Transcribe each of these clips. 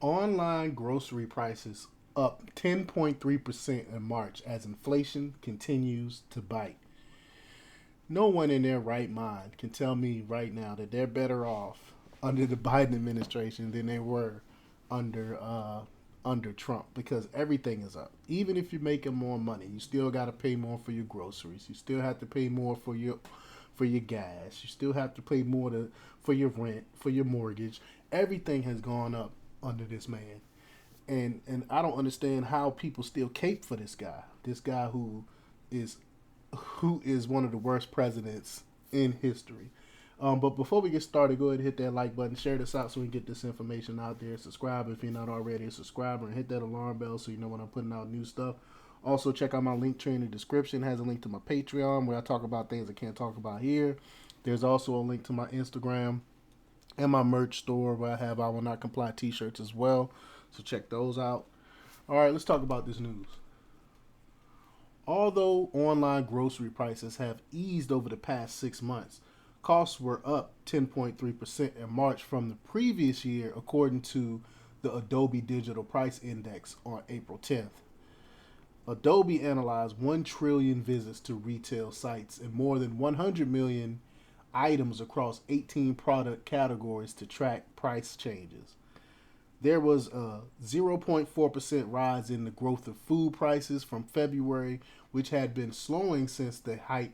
Online grocery prices up 10.3% in March as inflation continues to bite. No one in their right mind can tell me right now that they're better off under the Biden administration than they were under under Trump because everything is up. Even if you're making more money, you still got to pay more for your groceries. You still have to pay more for your gas. You still have to pay more for your rent, for your mortgage. Everything has gone up under this man. And I don't understand how people still cape for this guy. This guy is who is one of the worst presidents in history. But before we get started, go ahead and hit that like button, share this out so we can get this information out there. Subscribe if you're not already a subscriber, and hit that alarm bell so you know when I'm putting out new stuff. Also, check out my link tree in the description. It has a link to my Patreon where I talk about things I can't talk about here. There's also a link to my Instagram and my merch store where I have I Will Not Comply t-shirts as well. So check those out. All right, let's talk about this news. Although online grocery prices have eased over the past 6 months, costs were up 10.3% in March from the previous year, according to the Adobe Digital Price Index on April 10th. Adobe analyzed 1 trillion visits to retail sites and more than 100 million items across 18 product categories to track price changes. There was a 0.4% rise in the growth of food prices from February, which had been slowing since the height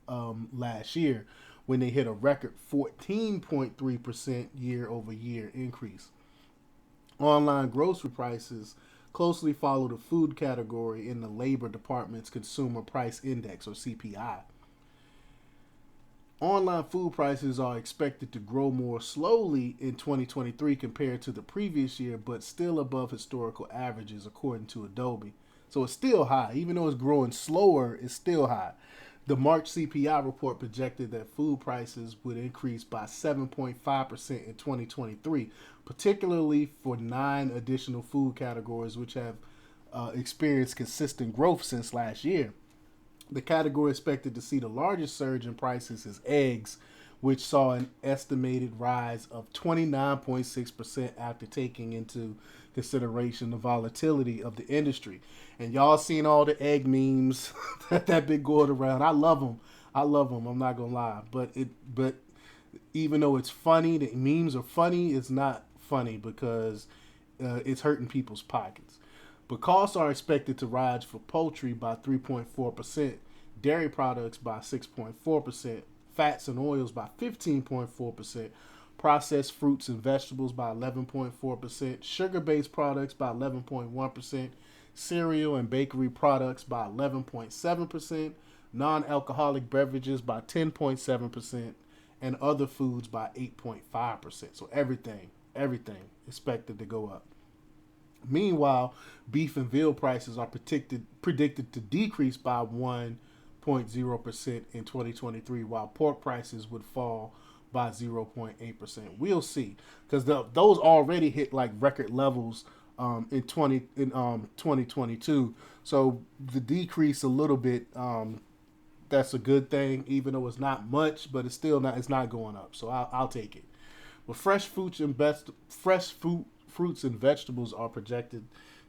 last year when they hit a record 14.3% year over year increase. Online grocery prices closely follow the food category in the Labor Department's Consumer Price Index, or CPI. Online food prices are expected to grow more slowly in 2023 compared to the previous year, but still above historical averages, according to Adobe. So it's still high. Even though it's growing slower, it's still high. The March CPI report projected that food prices would increase by 7.5% in 2023, particularly for 9 additional food categories, which have experienced consistent growth since last year. The category expected to see the largest surge in prices is eggs, which saw an estimated rise of 29.6% after taking into consideration the volatility of the industry. And y'all seen all the egg memes that been going around. I love them. I love them. I'm not gonna lie, but even though it's funny, the memes are funny. It's not funny because it's hurting people's pockets. But costs are expected to rise for poultry by 3.4%, dairy products by 6.4%, fats and oils by 15.4%, processed fruits and vegetables by 11.4%, sugar based products by 11.1%, cereal and bakery products by 11.7%, non alcoholic beverages by 10.7%, and other foods by 8.5%. So everything expected to go up. Meanwhile, beef and veal prices are predicted to decrease by 1.0% in 2023, while pork prices would fall by 0.8%. We'll see, because those already hit like record levels in 2022. So the decrease a little bit, that's a good thing, even though it's not much, but it's not going up. So I'll take it. But fruits and vegetables are projected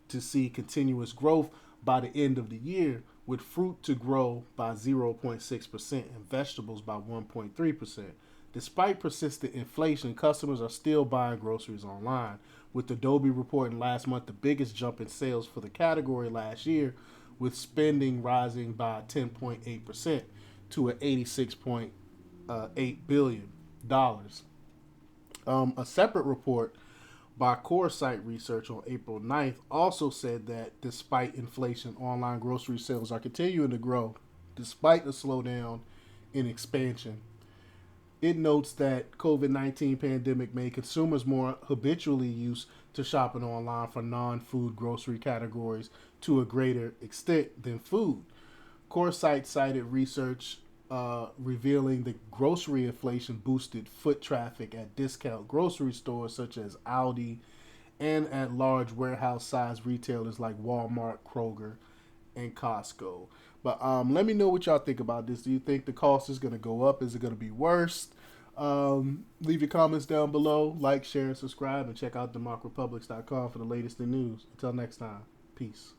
to see continuous growth by the end of the year, with fruit to grow by 0.6% and vegetables by 1.3%. Despite persistent inflation, customers are still buying groceries online, with Adobe reporting last month the biggest jump in sales for the category last year, with spending rising by 10.8% to an $86.8 billion. A separate report by CoreSite Research on April 9th also said that despite inflation, online grocery sales are continuing to grow despite a slowdown in expansion. It notes that COVID-19 pandemic made consumers more habitually used to shopping online for non-food grocery categories to a greater extent than food. CoreSite cited research revealing that grocery inflation boosted foot traffic at discount grocery stores such as Aldi and at large warehouse sized retailers like Walmart, Kroger, and Costco. But let me know what y'all think about this. Do you think the cost is going to go up? Is it going to be worse? Leave your comments down below. Like, share, and subscribe. And check out democrepublics.com for the latest in news. Until next time. Peace.